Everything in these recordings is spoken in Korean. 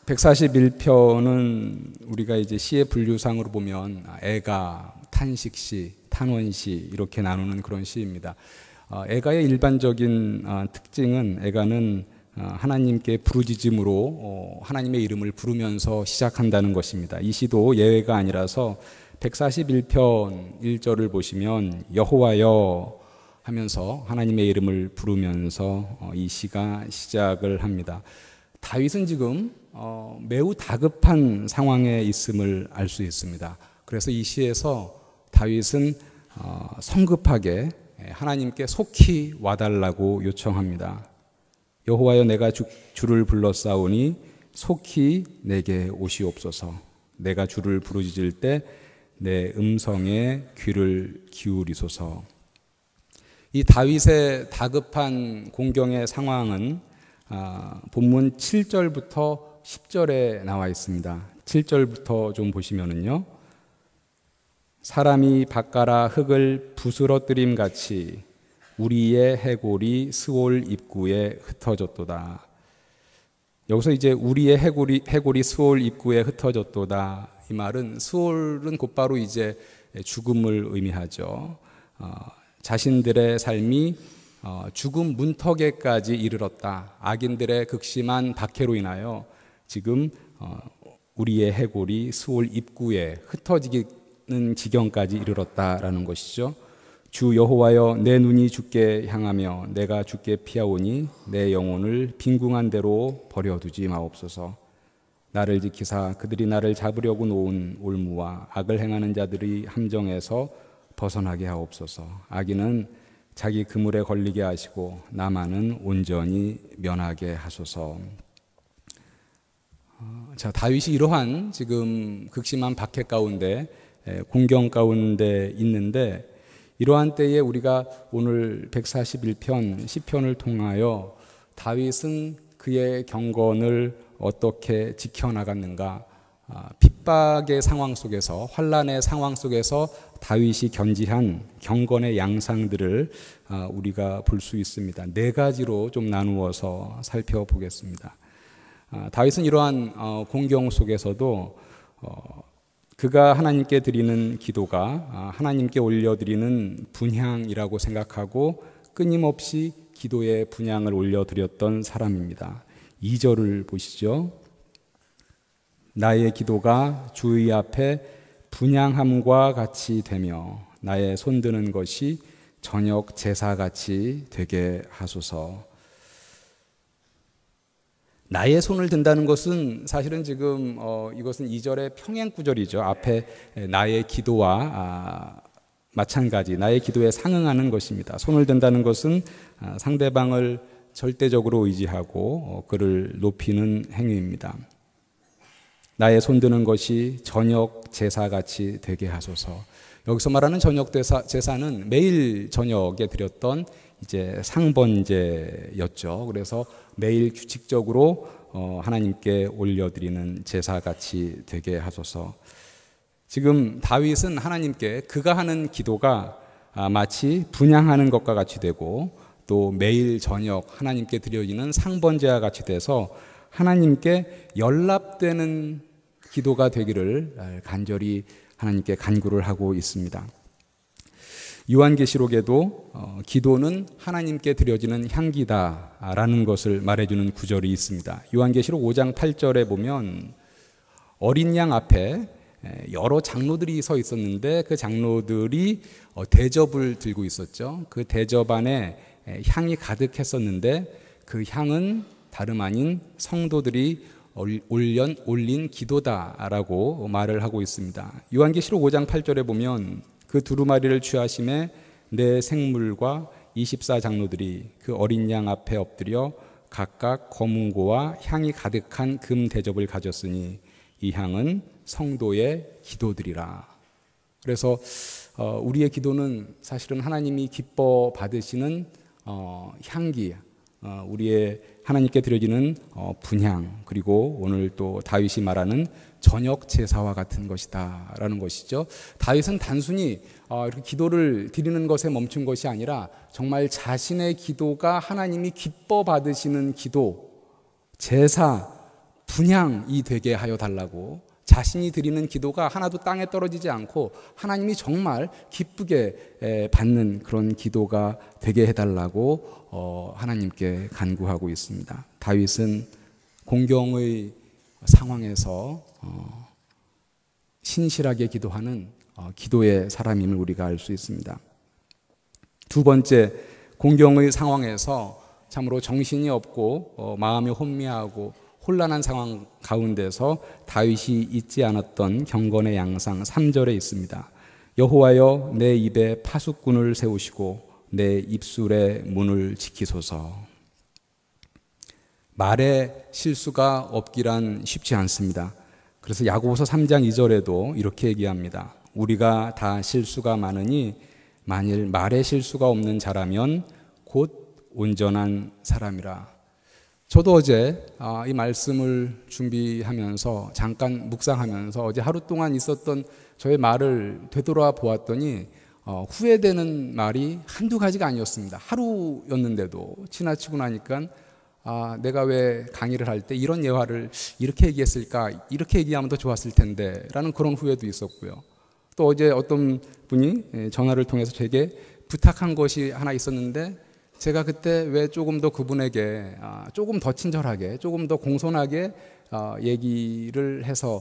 141편은 우리가 이제 시의 분류상으로 보면 애가, 탄식시, 탄원시 이렇게 나누는 그런 시입니다. 애가의 일반적인 특징은 애가는 하나님께 부르짖음으로 하나님의 이름을 부르면서 시작한다는 것입니다. 이 시도 예외가 아니라서 141편 1절을 보시면 여호와여 하면서 하나님의 이름을 부르면서 이 시가 시작을 합니다. 다윗은 지금 매우 다급한 상황에 있음을 알 수 있습니다. 그래서 이 시에서 다윗은 성급하게 하나님께 속히 와달라고 요청합니다. 여호와여 내가 주를 불렀사오니 속히 내게 오시옵소서. 내가 주를 부르짖을 때 내 음성에 귀를 기울이소서. 이 다윗의 다급한 공경의 상황은 본문 7절부터 10절에 나와 있습니다. 7절부터 좀 보시면은요. 사람이 밭가라 흙을 부스러뜨림 같이 우리의 해골이 스올 입구에 흩어졌도다. 여기서 이제 우리의 해골이 스올 입구에 흩어졌도다. 이 말은 스올은 곧바로 이제 죽음을 의미하죠. 자신들의 삶이 죽음 문턱에까지 이르렀다. 악인들의 극심한 박해로 인하여 지금 우리의 해골이 스올 입구에 흩어지는 지경까지 이르렀다라는 것이죠. 주 여호와여 내 눈이 주께 향하며 내가 주께 피하오니 내 영혼을 빈궁한 대로 버려두지 마옵소서. 나를 지키사 그들이 나를 잡으려고 놓은 올무와 악을 행하는 자들이 함정에서 벗어나게 하옵소서. 악인은 자기 그물에 걸리게 하시고 나만은 온전히 면하게 하소서. 자, 다윗이 이러한 지금 극심한 박해 가운데 공경 가운데 있는데 이러한 때에 우리가 오늘 141편 시편을 통하여 다윗은 그의 경건을 어떻게 지켜나갔는가, 핍박의 상황 속에서 환난의 상황 속에서 다윗이 견지한 경건의 양상들을 우리가 볼 수 있습니다. 네 가지로 좀 나누어서 살펴보겠습니다. 다윗은 이러한 공경 속에서도 그가 하나님께 드리는 기도가 하나님께 올려드리는 분향이라고 생각하고 끊임없이 기도의 분향을 올려드렸던 사람입니다. 2절을 보시죠. 나의 기도가 주의 앞에 분향함과 같이 되며 나의 손드는 것이 저녁 제사같이 되게 하소서. 나의 손을 든다는 것은 사실은 지금 이것은 2절의 평행 구절이죠. 앞에 나의 기도와 마찬가지 나의 기도에 상응하는 것입니다. 손을 든다는 것은 상대방을 절대적으로 의지하고 그를 높이는 행위입니다. 나의 손드는 것이 저녁 제사같이 되게 하소서. 여기서 말하는 저녁 제사는 매일 저녁에 드렸던 이제 상번제였죠. 그래서 매일 규칙적으로 하나님께 올려드리는 제사같이 되게 하소서. 지금 다윗은 하나님께 그가 하는 기도가 마치 분향하는 것과 같이 되고 또 매일 저녁 하나님께 드려지는 상번제와 같이 돼서 하나님께 연락되는 기도가 되기를 간절히 하나님께 간구를 하고 있습니다. 요한계시록에도 기도는 하나님께 드려지는 향기다라는 것을 말해주는 구절이 있습니다. 요한계시록 5장 8절에 보면 어린 양 앞에 여러 장로들이 서 있었는데 그 장로들이 대접을 들고 있었죠. 그 대접 안에 향이 가득했었는데 그 향은 다름 아닌 성도들이 올린 기도다라고 말을 하고 있습니다. 요한계시록 5장 8절에 보면 그 두루마리를 취하심에 내 생물과 24장로들이 그 어린 양 앞에 엎드려 각각 거문고와 향이 가득한 금 대접을 가졌으니 이 향은 성도의 기도들이라. 그래서 우리의 기도는 사실은 하나님이 기뻐 받으시는 향기, 우리의 하나님께 드려지는 분향, 그리고 오늘 또 다윗이 말하는 저녁 제사와 같은 것이다 라는 것이죠. 다윗은 단순히 이렇게 기도를 드리는 것에 멈춘 것이 아니라 정말 자신의 기도가 하나님이 기뻐 받으시는 기도, 제사, 분향이 되게 하여 달라고, 자신이 드리는 기도가 하나도 땅에 떨어지지 않고 하나님이 정말 기쁘게 받는 그런 기도가 되게 해달라고 하나님께 간구하고 있습니다. 다윗은 공경의 상황에서 신실하게 기도하는 기도의 사람임을 우리가 알 수 있습니다. 두 번째, 공경의 상황에서 참으로 정신이 없고 마음이 혼미하고 혼란한 상황 가운데서 다윗이 잊지 않았던 경건의 양상 3절에 있습니다. 여호와여 내 입에 파수꾼을 세우시고 내 입술의 문을 지키소서. 말에 실수가 없기란 쉽지 않습니다. 그래서 야고보서 3장 2절에도 이렇게 얘기합니다. 우리가 다 실수가 많으니 만일 말에 실수가 없는 자라면 곧 온전한 사람이라. 저도 어제 이 말씀을 준비하면서 잠깐 묵상하면서 어제 하루 동안 있었던 저의 말을 되돌아 보았더니 후회되는 말이 한두 가지가 아니었습니다. 하루였는데도 지나치고 나니까 내가 왜 강의를 할 때 이런 예화를 이렇게 얘기했을까, 이렇게 얘기하면 더 좋았을 텐데 라는 그런 후회도 있었고요. 또 어제 어떤 분이 전화를 통해서 제게 부탁한 것이 하나 있었는데 제가 그때 왜 조금 더 그분에게 조금 더 친절하게, 조금 더 공손하게 얘기를 해서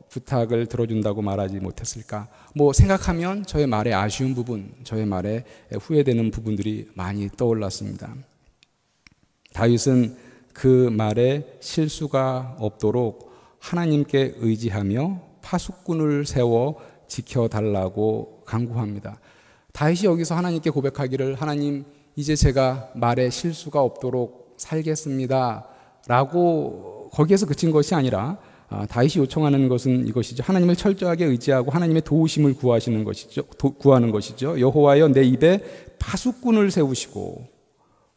부탁을 들어준다고 말하지 못했을까. 생각하면 저의 말에 아쉬운 부분, 저의 말에 후회되는 부분들이 많이 떠올랐습니다. 다윗은 그 말에 실수가 없도록 하나님께 의지하며 파수꾼을 세워 지켜달라고 간구합니다. 다윗이 여기서 하나님께 고백하기를, 하나님 이제 제가 말에 실수가 없도록 살겠습니다 라고 거기에서 그친 것이 아니라 다윗이 요청하는 것은 이것이죠. 하나님을 철저하게 의지하고 하나님의 도우심을 구하는 것이죠. 여호와여 내 입에 파수꾼을 세우시고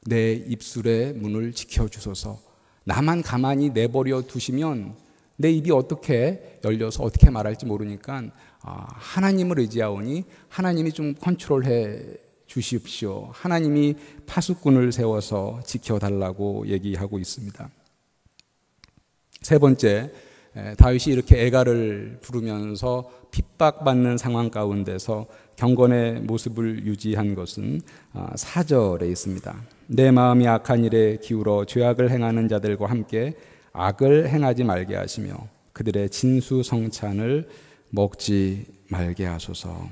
내 입술의 문을 지켜주소서. 나만 가만히 내버려 두시면 내 입이 어떻게 열려서 어떻게 말할지 모르니까 하나님을 의지하오니 하나님이 좀 컨트롤해 주십시오. 하나님이 파수꾼을 세워서 지켜달라고 얘기하고 있습니다. 세 번째, 다윗이 이렇게 애가를 부르면서 핍박받는 상황 가운데서 경건의 모습을 유지한 것은 4절에 있습니다. 내 마음이 악한 일에 기울어 죄악을 행하는 자들과 함께 악을 행하지 말게 하시며 그들의 진수성찬을 먹지 말게 하소서.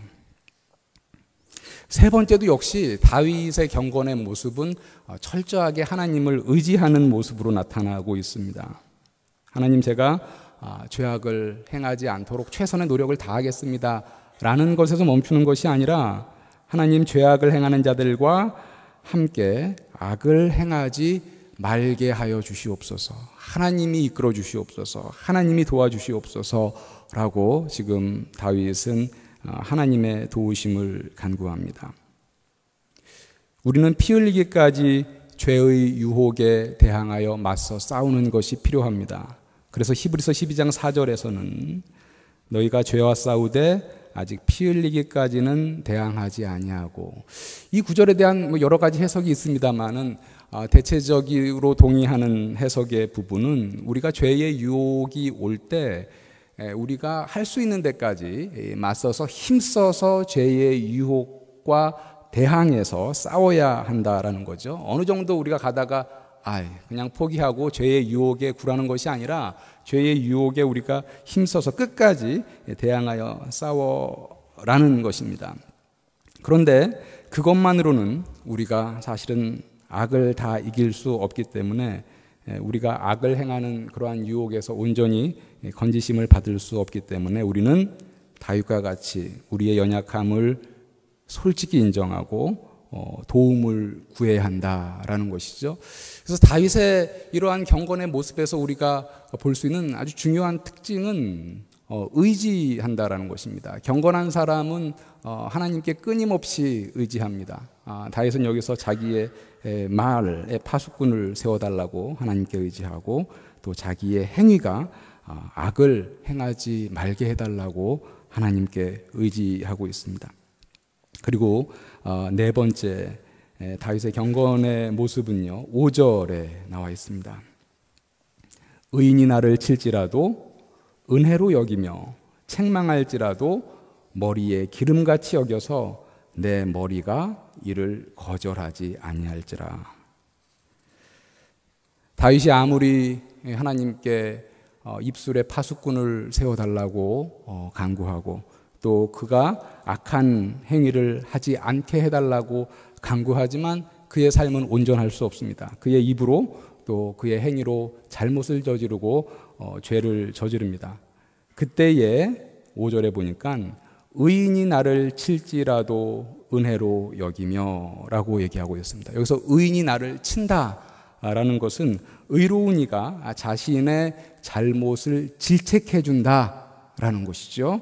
세 번째도 역시 다윗의 경건의 모습은 철저하게 하나님을 의지하는 모습으로 나타나고 있습니다. 하나님, 제가 죄악을 행하지 않도록 최선의 노력을 다하겠습니다 라는 것에서 멈추는 것이 아니라, 하나님, 죄악을 행하는 자들과 함께 악을 행하지 말게 하여 주시옵소서. 하나님이 이끌어 주시옵소서. 하나님이 도와주시옵소서라고 지금 다윗은 하나님의 도우심을 간구합니다. 우리는 피 흘리기까지 죄의 유혹에 대항하여 맞서 싸우는 것이 필요합니다. 그래서 히브리서 12장 4절에서는 너희가 죄와 싸우되 아직 피 흘리기까지는 대항하지 아니하고, 이 구절에 대한 여러 가지 해석이 있습니다만은 대체적으로 동의하는 해석의 부분은 우리가 죄의 유혹이 올 때 우리가 할 수 있는 데까지 맞서서 힘써서 죄의 유혹과 대항해서 싸워야 한다라는 거죠. 어느 정도 우리가 가다가 그냥 포기하고 죄의 유혹에 굴하는 것이 아니라 죄의 유혹에 우리가 힘써서 끝까지 대항하여 싸워라는 것입니다. 그런데 그것만으로는 우리가 사실은 악을 다 이길 수 없기 때문에 우리가 악을 행하는 그러한 유혹에서 온전히 건지심을 받을 수 없기 때문에 우리는 다윗과 같이 우리의 연약함을 솔직히 인정하고 도움을 구해야 한다라는 것이죠. 그래서 다윗의 이러한 경건의 모습에서 우리가 볼 수 있는 아주 중요한 특징은 의지한다라는 것입니다. 경건한 사람은 하나님께 끊임없이 의지합니다. 다윗은 여기서 자기의 말에 파수꾼을 세워달라고 하나님께 의지하고, 또 자기의 행위가 악을 행하지 말게 해달라고 하나님께 의지하고 있습니다. 그리고 네 번째 다윗의 경건의 모습은요, 5절에 나와 있습니다. 의인이 나를 칠지라도 은혜로 여기며 책망할지라도 머리에 기름같이 여겨서 내 머리가 이를 거절하지 아니할지라. 다윗이 아무리 하나님께 입술에 파수꾼을 세워달라고 간구하고 또 그가 악한 행위를 하지 않게 해달라고 간구하지만 그의 삶은 온전할 수 없습니다. 그의 입으로 또 그의 행위로 잘못을 저지르고 죄를 저지릅니다. 그때에 5절에 보니까 의인이 나를 칠지라도 은혜로 여기며 라고 얘기하고 있습니다. 여기서 의인이 나를 친다 라는 것은 의로운 이가 자신의 잘못을 질책해 준다라는 것이죠.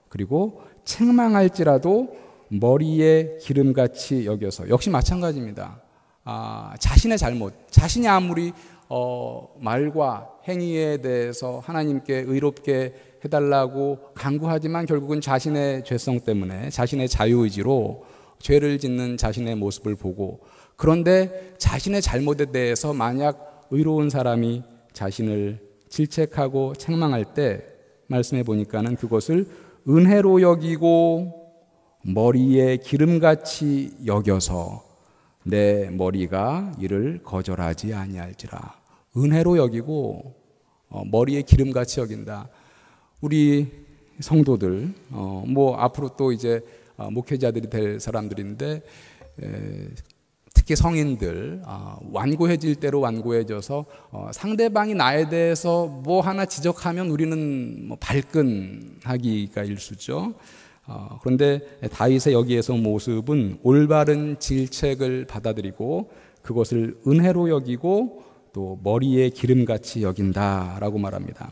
그리고 책망할지라도 머리에 기름같이 여겨서 역시 마찬가지입니다. 자신의 잘못, 자신이 아무리 말과 행위에 대해서 하나님께 의롭게 해달라고 간구하지만 결국은 자신의 죄성 때문에 자신의 자유의지로 죄를 짓는 자신의 모습을 보고, 그런데 자신의 잘못에 대해서 만약 의로운 사람이 자신을 질책하고 책망할 때 말씀해 보니까는 그것을 은혜로 여기고 머리에 기름같이 여겨서 내 머리가 이를 거절하지 아니할지라. 은혜로 여기고 머리에 기름같이 여긴다. 우리 성도들 뭐 앞으로 또 이제 목회자들이 될 사람들인데 특히 성인들 완고해질 대로 완고해져서 상대방이 나에 대해서 뭐 하나 지적하면 우리는 뭐 발끈하기가 일쑤죠. 그런데 다윗의 여기에서 모습은 올바른 질책을 받아들이고 그것을 은혜로 여기고 또 머리에 기름같이 여긴다라고 말합니다.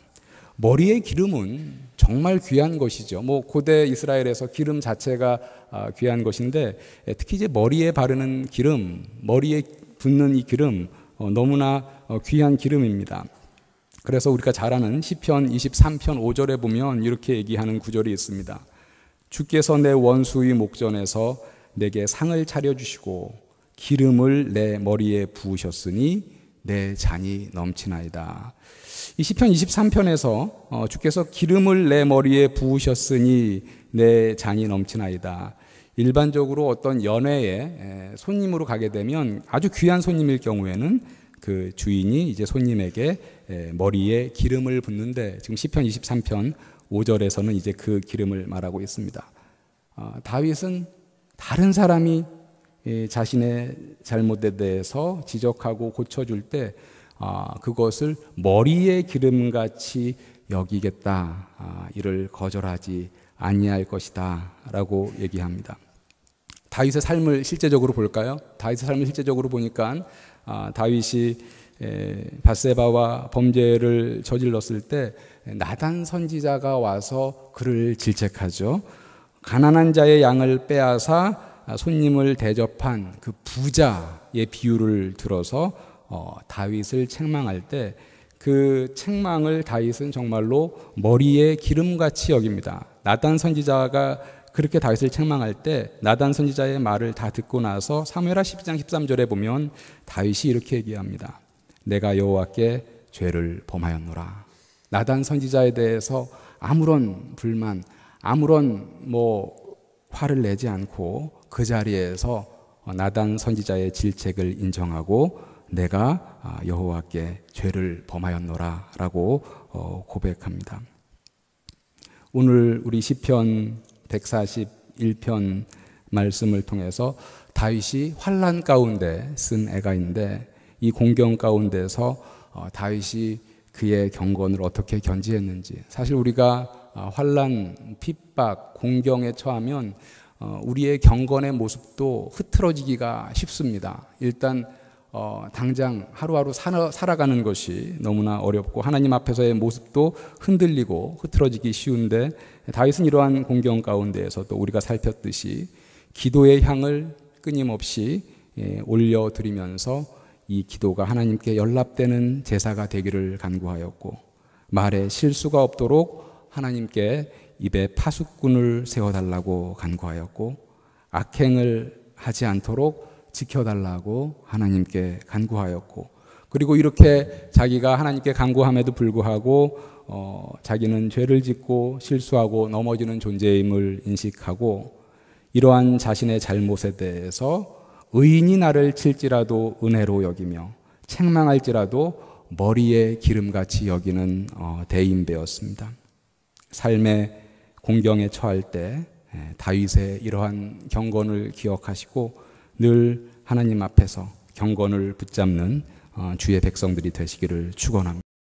머리의 기름은 정말 귀한 것이죠. 뭐 고대 이스라엘에서 기름 자체가 귀한 것인데 특히 이제 머리에 바르는 기름, 머리에 붓는 이 기름 너무나 귀한 기름입니다. 그래서 우리가 잘 아는 시편 23편 5절에 보면 이렇게 얘기하는 구절이 있습니다. 주께서 내 원수의 목전에서 내게 상을 차려주시고 기름을 내 머리에 부으셨으니 내 잔이 넘치나이다. 이 시편 23편에서 주께서 기름을 내 머리에 부으셨으니 내 잔이 넘치나이다. 일반적으로 어떤 연회에 손님으로 가게 되면 아주 귀한 손님일 경우에는 그 주인이 이제 손님에게 머리에 기름을 붓는데 지금 시편 23편 5절에서는 이제 그 기름을 말하고 있습니다. 다윗은 다른 사람이 자신의 잘못에 대해서 지적하고 고쳐줄 때 그것을 머리에 기름같이 여기겠다. 이를 거절하지 아니할 것이다 라고 얘기합니다. 다윗의 삶을 실제적으로 볼까요? 다윗의 삶을 실제적으로 보니까 다윗이 밧세바와 범죄를 저질렀을 때 나단 선지자가 와서 그를 질책하죠. 가난한 자의 양을 빼앗아 손님을 대접한 그 부자의 비유를 들어서 다윗을 책망할 때 그 책망을 다윗은 정말로 머리에 기름같이 여깁니다. 나단 선지자가 그렇게 다윗을 책망할 때 나단 선지자의 말을 다 듣고 나서 사무엘하 12장 13절에 보면 다윗이 이렇게 얘기합니다. 내가 여호와께 죄를 범하였노라. 나단 선지자에 대해서 아무런 불만, 아무런 화를 내지 않고 그 자리에서 나단 선지자의 질책을 인정하고 내가 여호와께 죄를 범하였노라 라고 고백합니다. 오늘 우리 시편 141편 말씀을 통해서 다윗이 환난 가운데 쓴 애가인데 이 공경 가운데서 다윗이 그의 경건을 어떻게 견지했는지, 사실 우리가 환난, 핍박, 공경에 처하면 우리의 경건의 모습도 흐트러지기가 쉽습니다. 일단 당장 하루하루 살아가는 것이 너무나 어렵고 하나님 앞에서의 모습도 흔들리고 흐트러지기 쉬운데 다윗은 이러한 공경 가운데에서도 우리가 살폈듯이 기도의 향을 끊임없이 올려드리면서 이 기도가 하나님께 연락되는 제사가 되기를 간구하였고 말에 실수가 없도록 하나님께 입에 파수꾼을 세워달라고 간구하였고 악행을 하지 않도록 지켜달라고 하나님께 간구하였고 그리고 이렇게 자기가 하나님께 간구함에도 불구하고 자기는 죄를 짓고 실수하고 넘어지는 존재임을 인식하고 이러한 자신의 잘못에 대해서 의인이 나를 칠지라도 은혜로 여기며 책망할지라도 머리에 기름같이 여기는 대인배였습니다. 삶의 공경에 처할 때 다윗의 이러한 경건을 기억하시고 늘 하나님 앞에서 경건을 붙잡는 주의 백성들이 되시기를 축원합니다.